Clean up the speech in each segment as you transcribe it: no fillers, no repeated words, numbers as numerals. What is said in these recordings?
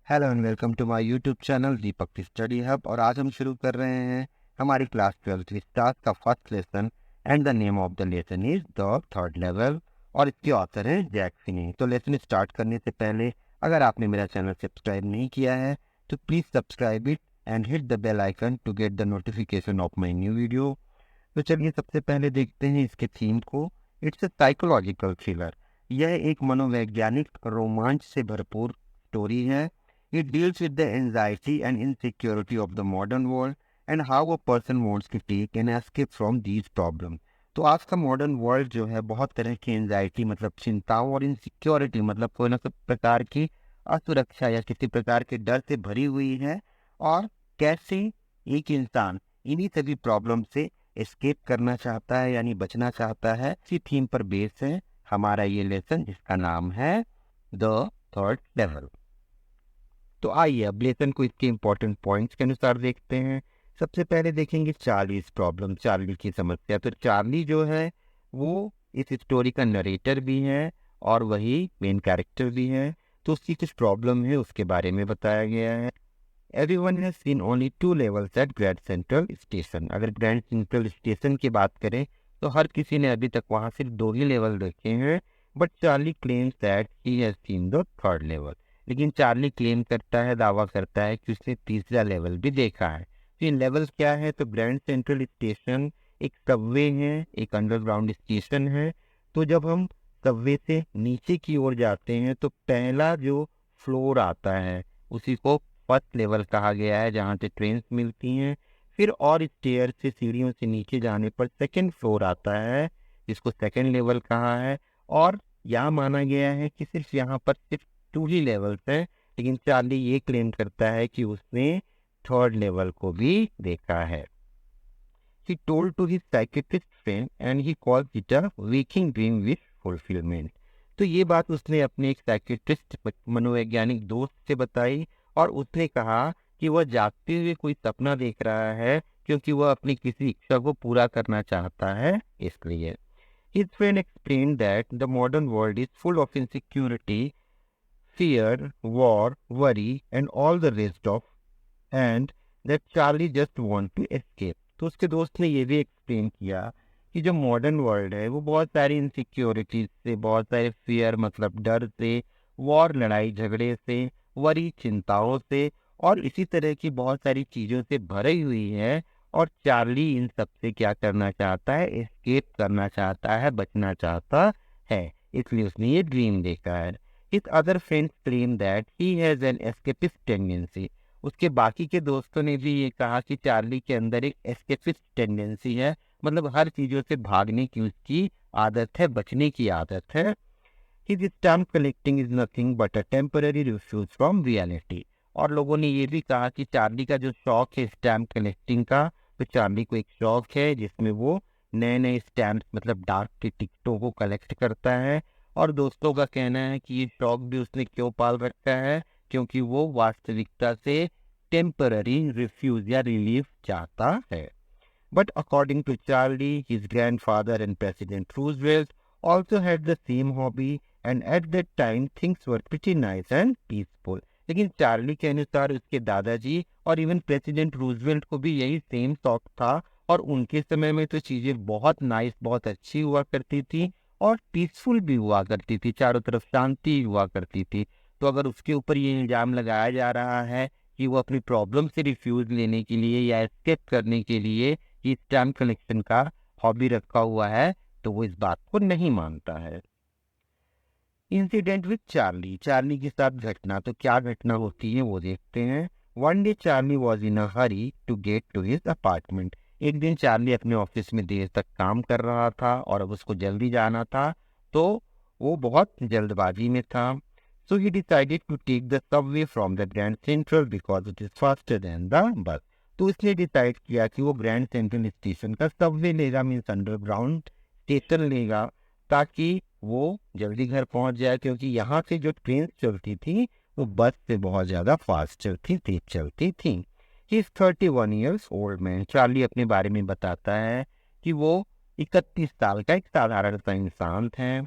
Hello and welcome to my YouTube channel Deepak study hub. और आज हम शुरू कर रहे हैं हमारी क्लास 12th स्टार्ट का first lesson. And the name of the lesson is the third level और इसके ऑथर हैं जैक फिनी। तो लेसन स्टार्ट करने से पहले अगर आपने मेरा चैनल सब्सक्राइब नहीं किया है तो please subscribe it and hit the bell icon to get the notification of my new video. तो चलिए सबसे पहले देखते हैं इसके थीम को। It's a psychological thriller. यह एक मनोवैज्ञानिक रोमांच से भरपूर स्टोरी है। It deals with the anxiety and insecurity of the modern world and how a person wants to take an escape from these problems. तो आज का मॉडर्न वर्ल्ड जो है बहुत तरह की एंजाइटी मतलब चिंताओं और इनसिक्योरिटी मतलब कोई ना कोई प्रकार की असुरक्षा या किसी प्रकार के डर से भरी हुई है। और कैसे एक इंसान इन्हीं सभी प्रॉब्लम से एस्केप करना चाहता है यानी बचना चाहता है, इसी थीम पर बेस है हमारा ये लेसन जिसका नाम है द थर्ड लेवल। तो आइए अब लेसन को इसके इम्पोर्टेंट पॉइंट्स के अनुसार देखते हैं। सबसे पहले देखेंगे चार्लीज प्रॉब्लम, चार्ली की समस्या। तो चार्ली जो है वो इस स्टोरी का नरेटर भी है और वही मेन कैरेक्टर भी है। तो उसकी कुछ प्रॉब्लम है उसके बारे में बताया गया है। Everyone has seen only 2 levels at Grand central station. अगर ग्रैंड सेंट्रल स्टेशन की बात करें तो हर किसी ने अभी तक वहाँ सिर्फ 2 ही लेवल देखे हैं। But Charlie claims that he has seen the third level. लेकिन चार्ली क्लेम करता है, दावा करता है कि उसने तीसरा लेवल भी देखा है। तो ये लेवल क्या है? तो ग्रैंड सेंट्रल स्टेशन एक सबवे है, एक अंडरग्राउंड स्टेशन है। तो जब हम सबवे से नीचे की ओर जाते हैं तो पहला जो फ्लोर आता है उसी को फर्स्ट लेवल कहा गया है, जहाँ से ट्रेन मिलती हैं। फिर और स्टेयर से सीढ़ियों से नीचे जाने पर सेकंड फ्लोर आता है जिसको सेकंड लेवल कहा है। और यहाँ माना गया है कि सिर्फ यहाँ पर सिर्फ 2 ही लेवल्स हैं। लेकिन चार्ली ये क्लेम करता है कि उसने थर्ड लेवल को भी देखा है। He told to his psychiatrist friend and he calls it a waking dream wish fulfillment। तो ये बात उसने अपने एक साइकियाट्रिस्ट मनोवैज्ञानिक दोस्त से बताई और उसने कहा कि वह जागते हुए कोई सपना देख रहा है क्योंकि वह अपनी किसी इच्छा को पूरा करना चाहता है इसलिए। His friend explained that the modern world is full of insecurity, fear, war, worry and all the rest of and that Charlie just want to escape। तो उसके दोस्त ने ये भी एक्सप्लेन किया कि जो मॉडर्न वर्ल्ड है वो बहुत सारी इनसिक्योरिटीज से, बहुत सारे फियर मतलब डर से, वॉर लड़ाई झगड़े से, वरी चिंताओं से और इसी तरह की बहुत सारी चीज़ों से भरी हुई है। और चार्ली इन सब से क्या करना चाहता है? एस्केप करना चाहता है, बचना चाहता है, इसलिए उसने ये ड्रीम देखा है। His other friends claim that he has an escapist tendency। उसके बाकी के दोस्तों ने भी ये कहा कि चार्ली के अंदर एक एस्केपिस्ट टेंडेंसी है, मतलब हर चीजों से भागने की उसकी आदत है, बचने की आदत है। His stamp collecting is nothing but a temporary refuge from reality। और लोगों ने ये भी कहा कि चार्ली का जो शौक है स्टैम्प कलेक्टिंग का, तो चार्ली को एक शौक है जिसमें वो नए नए स्टैम्प मतलब डाक के टिकटों को कलेक्ट करता है। और दोस्तों का कहना है कि ये शौक भी उसने क्यों पाल रखा है, क्योंकि वो वास्तविकता से टेम्पररी रिफ्यूज या रिलीफ चाहता है। But according to Charlie, his grandfather and President Roosevelt also had the same hobby and at that time things were pretty nice and peaceful। लेकिन चार्ली के अनुसार उसके दादाजी और इवन प्रेसिडेंट रूजवेल्ट को भी यही सेम शौक था और उनके समय में तो चीजें बहुत नाइस, बहुत अच्छी हुआ करती थी और पीसफुल भी हुआ करती थी, चारों तरफ शांति हुआ करती थी। तो अगर उसके ऊपर ये इल्जाम लगाया जा रहा है कि वो अपनी प्रॉब्लम से रिफ्यूज लेने के लिए या एस्केप करने के लिए कि स्टैम्प कलेक्शन का हॉबी रखा हुआ है, तो वो इस बात को नहीं मानता है। इंसिडेंट विद चार्ली, चार्ली के साथ घटना। तो क्या घटना होती है वो देखते हैं। One day Charley was in a hurry to get to his apartment. एक दिन चार्ली अपने ऑफिस में देर तक काम कर रहा था और अब उसको जल्दी जाना था, तो वो बहुत जल्दबाजी में था। So he decided to take the subway from the grand central because it is faster than the bus. तो उसने डिसाइड किया कि वो ग्रैंड सेंट्रल स्टेशन का सबवे लेगा, मीन्स अंडरग्राउंड स्टेशन लेगा, ताकि वो जल्दी घर पहुंच जाए, क्योंकि यहाँ से जो ट्रेन चलती थी वो बस से बहुत ज़्यादा फास्ट चलती थी। He is 31 years old man. Charlie अपने बारे में बताता है कि वो 31 साल का एक साधारण सा इंसान है।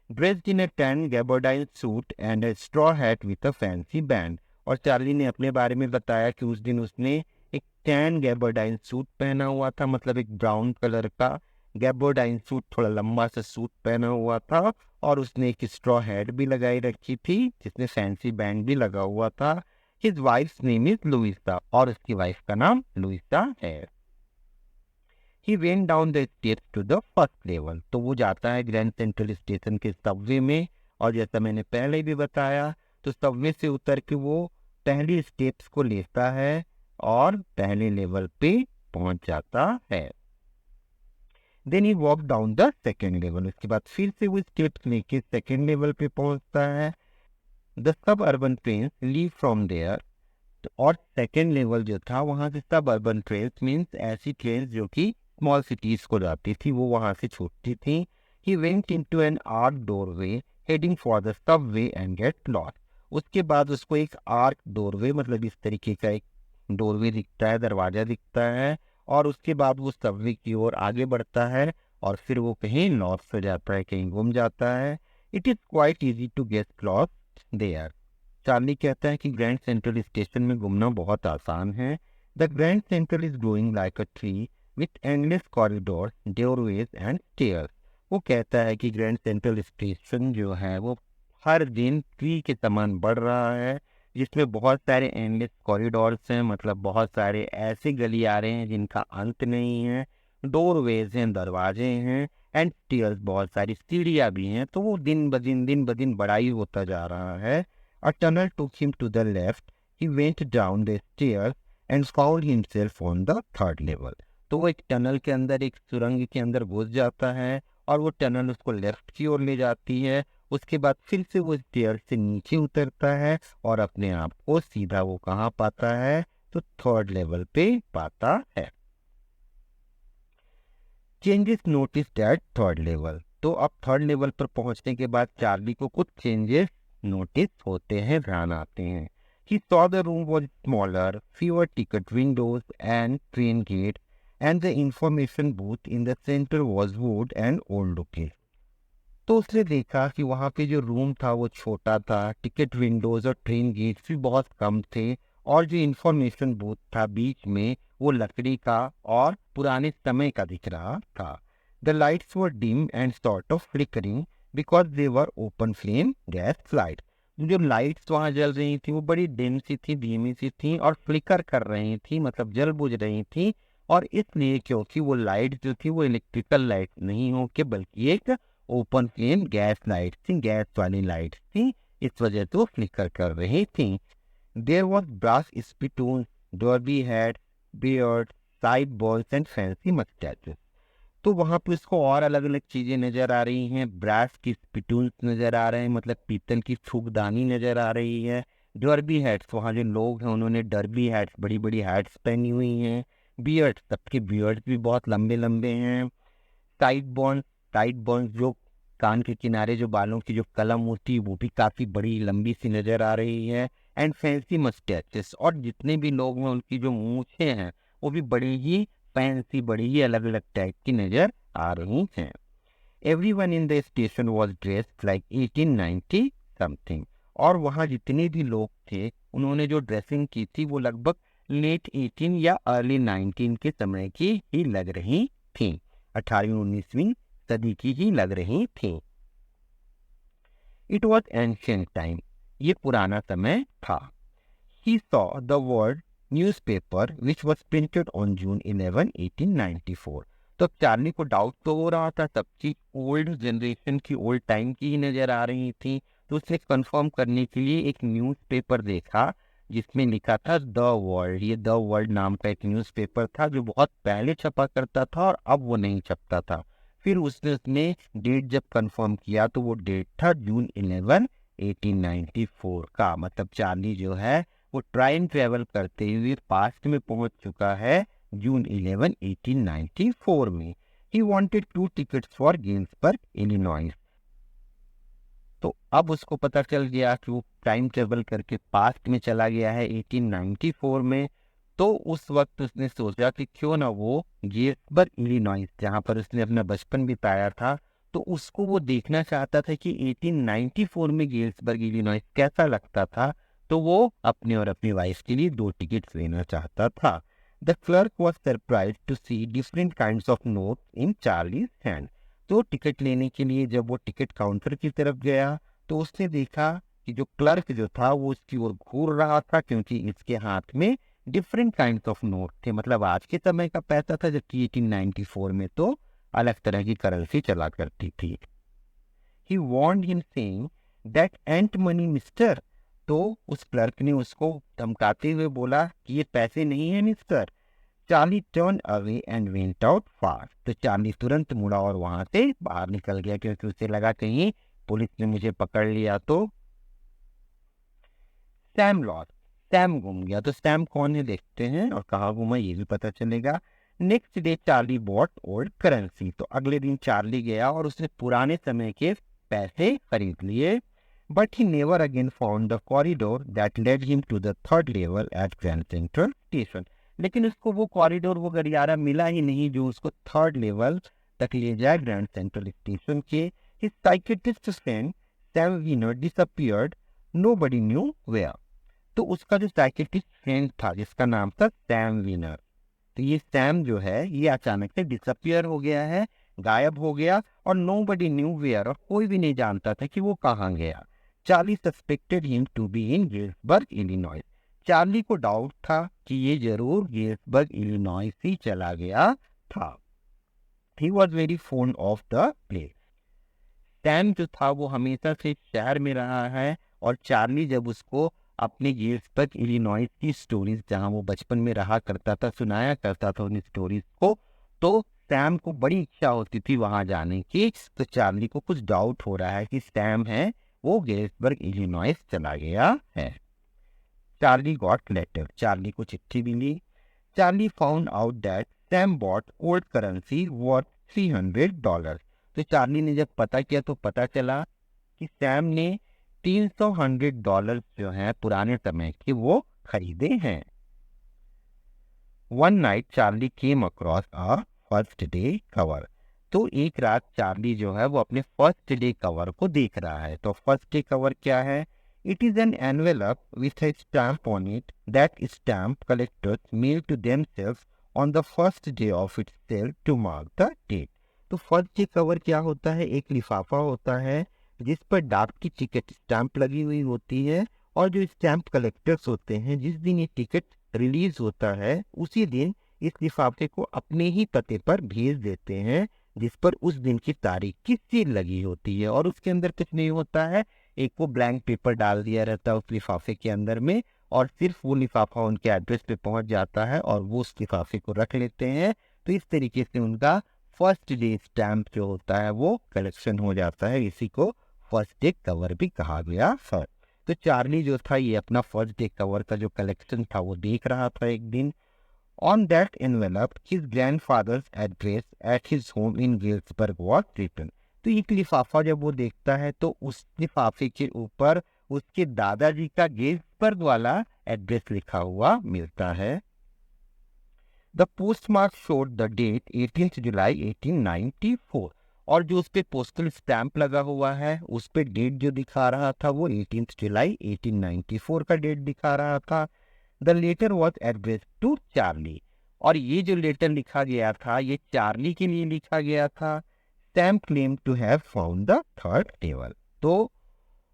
Dressed in a tan gabardine suit and a straw hat with a fancy band. और चार्ली ने अपने बारे में बताया कि उस दिन उसने एक टैन गैबर्डाइन सूट पहना हुआ था, मतलब एक ब्राउन कलर का गैबर्डाइन सूट, थोड़ा लंबा सा सूट पहना हुआ था, और उसने एक स्ट्रॉ हैट भी लगाई रखी थी जिसमें फैंसी बैंड भी लगा हुआ था। His wife's name is Louisa, और उसकी वाइफ का नाम लुइसा है। He went down the steps to the first level, तो वो जाता है ग्रैंड सेंट्रल स्टेशन के सबवे में, और जैसा मैंने पहले भी बताया, तो सबवे से उतर के वो पहली स्टेप्स को लेता है और पहले लेवल पे पहुंच जाता है। Then he walk down the second level, उसके बाद फिर से वो स्टेप्स लेके सेकेंड लेवल पे पहुंचता है। The suburban train leave from there, और सेकेंड लेवल जो था वहां से सब अर्बन ट्रेन्स मीन्स ऐसी ट्रेन जो कि स्मॉल सिटीज को जाती थी, वो वहां से छूटती थी। He went into an arc doorway heading for the Subway and get lost, उसके बाद उसको एक आर्क डोरवे, मतलब इस तरीके का एक डोरवे दिखता है, दरवाजा दिखता है, और उसके बाद वो सबवे की ओर आगे बढ़ता है, और फिर वो कहीं लॉस्ट हो जाता है, कहीं गुम जाता है। It is quite easy to get lost there, Charley कहता है कि ग्रैंड सेंट्रल स्टेशन में घूमना बहुत आसान है। The grand central is growing like a tree with endless corridor, doorways and stairs, वो कहता है कि ग्रैंड सेंट्रल स्टेशन जो है वो हर दिन ट्री के समान बढ़ रहा है, जिसमें बहुत सारे एंडलेस कॉरिडोर्स हैं, मतलब बहुत सारे ऐसे गलियारे हैं जिनका अंत नहीं है, डोरवेज हैं, दरवाजे हैं, एंड स्टेयर्स, बहुत सारी सीढ़ियाँ भी हैं, तो वो दिन ब दिन बड़ा ही होता जा रहा है। A tunnel took him to the left. He went down the stairs and found himself on the third level. तो वो एक टनल के अंदर, एक सुरंग के अंदर घुस जाता है, और वो टनल उसको लेफ्ट की ओर ले जाती है। उसके बाद फिर से वो स्टेयर से नीचे उतरता है, और अपने आप को सीधा वो कहाँ पाता है, तो थर्ड लेवल पे पाता है। Changes notice at third level, तो अब थर्ड लेवल पर पहुंचने के बाद चार्ली को कुछ चेंजेस नोटिस होते हैं, ध्यान आते हैं। He saw the room was smaller, fewer ticket windows and train gates, and the information booth in the center was wood and old looking. तो उसने देखा कि वहाँ पे जो रूम था वो छोटा था, टिकट विंडोज और ट्रेन गेट्स भी बहुत कम थे, और जो इंफॉर्मेशन बूथ था बीच में वो लकड़ी का और पुराने समय का दिख रहा था। The lights were dim and sort of flickering because they were open flame gas light, जो लाइट्स वहाँ जल रही थी वो बड़ी डिम सी थी, धीमी सी थी, और फ्लिकर कर रही थी, मतलब जल बुझ रही थी, और इसलिए क्योंकि वो लाइट जो थी वो इलेक्ट्रिकल लाइट नहीं हो के बल्कि एक ओपन फ्लेम गैस लाइट थी, गैस वाली लाइट थी, इस वजह से वो फ्लिकर कर रही थी। There was brass spittoon, derby hat, beard, side balls and fancy mustaches, तो वहां पे उसको और अलग अलग चीजें नजर आ रही हैं। ब्रास की स्पिटून्स नजर आ रहे हैं, मतलब पीतल की फूकदानी नजर आ रही है। डर्बी हैट्स, वहाँ जो लोग हैं उन्होंने डर्बी हैट्स, बड़ी बड़ी हैट्स पहनी हुई हैं। बियर्ड, सबके बियर्ड भी बहुत लंबे लंबे हैं। टाइट बॉन्स जो कान के किनारे जो बालों की जो कलम होती है वो भी काफी बड़ी लंबी सी नजर आ रही है। एंड फैंसी मस्टैचेस, और जितने भी लोग हैं उनकी जो मूछें हैं वो भी बड़ी ही फैंसी, बड़ी ही अलग अलग टाइप की नजर आ रही हैं। Everyone in the station was dressed like 1890 something, और वहाँ जितने भी लोग थे उन्होंने जो ड्रेसिंग की थी वो लगभग लेट 18 या अर्ली 19 के समय की ही लग रही थी, 18वीं-19वीं सदी की ही लग रही थी। इट वॉज एंशियंट टाइम, ये पुराना समय था। He saw the word newspaper which was printed on June 11, 1894. तो चार्ली को डाउट तो हो रहा था, सबकी ओल्ड जनरेशन की, ओल्ड टाइम की ही नजर आ रही थी, तो उसने कंफर्म करने के लिए एक न्यूज़पेपर देखा जिसमें लिखा था द वर्ल्ड। ये द वर्ल्ड नाम का एक न्यूज़पेपर था जो बहुत पहले छपा करता था और अब वो नहीं छपता था। फिर उसने डेट जब कंफर्म किया तो वो डेट था जून 11, 1894 का, मतलब चार्ली जो है वो टाइम ट्रेवल करते हुए पास्ट में पहुंच चुका है जून 11, 1894 में। He wanted 2 tickets for Ginsberg Illinois, तो अब उसको पता चल गया कि वो टाइम ट्रेवल करके पास्ट में चला गया है 1894 में। तो उस वक्त उसने सोचा कि क्यों ना वो गिन्सबर्ग इलिनॉइस, जहाँ पर उसने अपना बचपन बिताया था, तो उसको वो देखना चाहता था कि 1894 में गिन्सबर्ग इलिनॉइस कैसा लगता था। तो वो अपने और अपनी वाइफ के लिए 2 टिकट्स लेना चाहता था। The clerk was surprise to see different kinds of note in Charlie's hand. तो टिकट लेने के लिए जब वो टिकट काउंटर की तरफ गया तो उसने देखा कि जो क्लर्क जो था वो उसकी ओर घूर रहा था, क्योंकि इसके हाथ में डिफरेंट काइंड ऑफ नोट थे। मतलब आज के समय का पैसा था, जबकि 1894 में तो अलग तरह की करेंसी चला करती थी। He warned him saying that ain't money mister. तो उस क्लर्क ने उसको धमकाते हुए बोला कि ये पैसे नहीं है mister. Charlie turn away and went out fast. तो चार्ली तुरंत मुड़ा और वहां से बाहर निकल गया, क्योंकि उसे लगा कहीं पुलिस ने मुझे पकड़ लिया तो। सैम लॉस्ट, सैम गुम गया। तो सैम कौन है देखते हैं, और कहाँ गुमा ये भी पता चलेगा। Next day Charlie bought old currency. तो अगले दिन चार्ली गया और उसने पुराने समय के पैसे खरीद लिए। But he never again found the corridor that led him to the third level at Grand central Station. लेकिन उसको वो कॉरिडोर, वो गलियारा मिला ही नहीं जो उसको थर्ड लेवल तक ले जाए ग्रैंड सेंट्रल स्टेशन के। His psychiatrist friend Sam Wiener disappeared, nobody knew where। तो उसका जो साइकेट्रिस्ट फ्रेंड था जिसका नाम था सैम विनर, तो ये सैम जो है ये अचानक से डिसअपियर हो गया है, गायब हो गया, और नोबडी न्यू वेयर, और कोई भी नहीं जानता था कि वो कहाँ गया। Charlie suspected him to be in Galesburg Illinois. Charlie को डाउट था कि ये जरूर गिल्सबर्ग इलिनॉइस ही चला गया था। He was very found of the place. Sam जो था वो हमेशा से शहर में रहा है, और चार्ली जब उसको अपने गिल्सबर्ग इलिनॉइस की स्टोरीज, जहां वो बचपन में रहा करता था, सुनाया करता था उन स्टोरीज को, तो सैम को बड़ी इच्छा होती थी वहां जाने की। तो चार्ली को कुछ डाउट हो रहा है कि सैम है वो गिल्सबर्ग इलिनॉइस चला गया है। Charlie got letter. चार्ली को चिट्ठी मिली। Charlie found out that Sam bought old currency worth $300। तो चार्ली ने जब पता किया तो पता चला कि सैम ने $300 जो है पुराने समय के वो खरीदे हैं। One night Charlie came across a first day cover. तो एक रात चार्ली जो है वो अपने फर्स्ट डे कवर को देख रहा है। तो फर्स्ट डे कवर क्या है? It is an envelope with a stamp on it that stamp collectors mail to themselves on the first day of its sale to mark the date। तो first day cover क्या होता है? एक लिफाफा होता है जिस पर डाक की टिकट स्टैंप लगी हुई होती है, और जो स्टैंप कलेक्टर्स होते हैं जिस दिन ये टिकट रिलीज होता है उसी दिन इस लिफाफे को अपने ही पते पर भेज देते हैं, जिस पर उस दिन की तारीख की सील लगी होती है। और उसके अंदर कुछ नहीं होता है, एक वो ब्लैंक पेपर डाल दिया रहता है उस लिफाफे के अंदर में, और सिर्फ वो लिफाफा उनके एड्रेस पे पहुंच जाता है और वो उस लिफाफे को रख लेते हैं। तो इस तरीके से उनका फर्स्ट डे स्टैंप जो होता है वो कलेक्शन हो जाता है। इसी को फर्स्ट डे कवर भी कहा गया है। तो चार्ली जो था ये अपना फर्स्ट डे कवर का जो कलेक्शन था वो देख रहा था एक दिन। On that envelope his grandfather's address at his home in Galesburg was written. तो एक लिफाफा जब वो देखता है तो उस लिफाफे के ऊपर उसके दादाजी का गिल्सबर्ग वाला एड्रेस लिखा हुआ मिलता है। The postmark showed the date 18 July 1894। और जो उस पे पोस्टल स्टैंप लगा हुआ है उस पे डेट जो दिखा रहा था वो 18 जुलाई 1894 का डेट दिखा रहा था। The letter was address to Charlie. और ये जो लेटर लिखा गया था ये चार्ली के लिए लिखा गया था। Sam claim to have found the third table. तो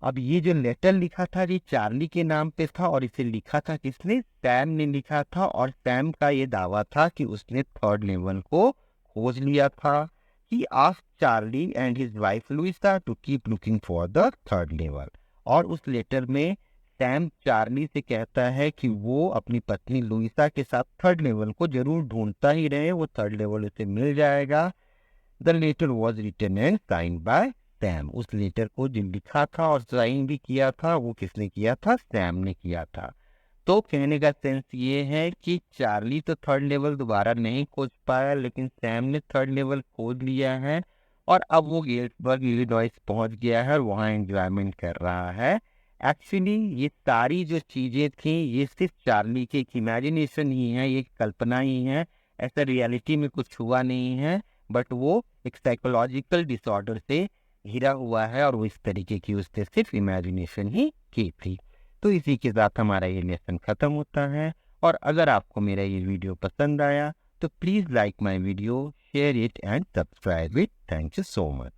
अब ये जो लेटर लिखा था ये चार्ली के नाम पे था, और इसे लिखा था किसने? सैम ने लिखा था। और सैम का ये दावा था कि उसने थर्ड लेवल को खोज लिया था। He asked Charlie and his wife Louisa to keep looking for the third level. और उस लेटर में सैम चार्ली से कहता है कि वो अपनी पत्नी लुइसा के साथ थर्ड लेवल को जरूर ढूंढता ही रहे, वो थर्ड लेवल उसे मिल जाएगा। The letter was written and sign by Sam. उस लेटर को जो लिखा था और साइन भी किया था वो किसने किया था? सैम ने किया था। तो कहने का सेंस ये है कि चार्ली तो थर्ड लेवल दोबारा नहीं खोज पाया, लेकिन सैम ने थर्ड लेवल खोज लिया है, और अब वो गिल्सबर्ग इलिनॉइस पहुंच गया है और वहाँ एंजॉयमेंट कर रहा है। एक्चुअली ये सारी जो चीजें थी ये सिर्फ चार्ली की एक इमेजिनेशन ही है, ये कल्पना ही है, ऐसा रियलिटी में कुछ हुआ नहीं है। बट वो एक साइकोलॉजिकल डिसऑर्डर से घिरा हुआ है, और वो इस तरीके की उसने सिर्फ इमेजिनेशन ही की थी। तो इसी के साथ हमारा ये लेसन ख़त्म होता है। और अगर आपको मेरा ये वीडियो पसंद आया तो please like my video, share it and subscribe it. Thank you so much.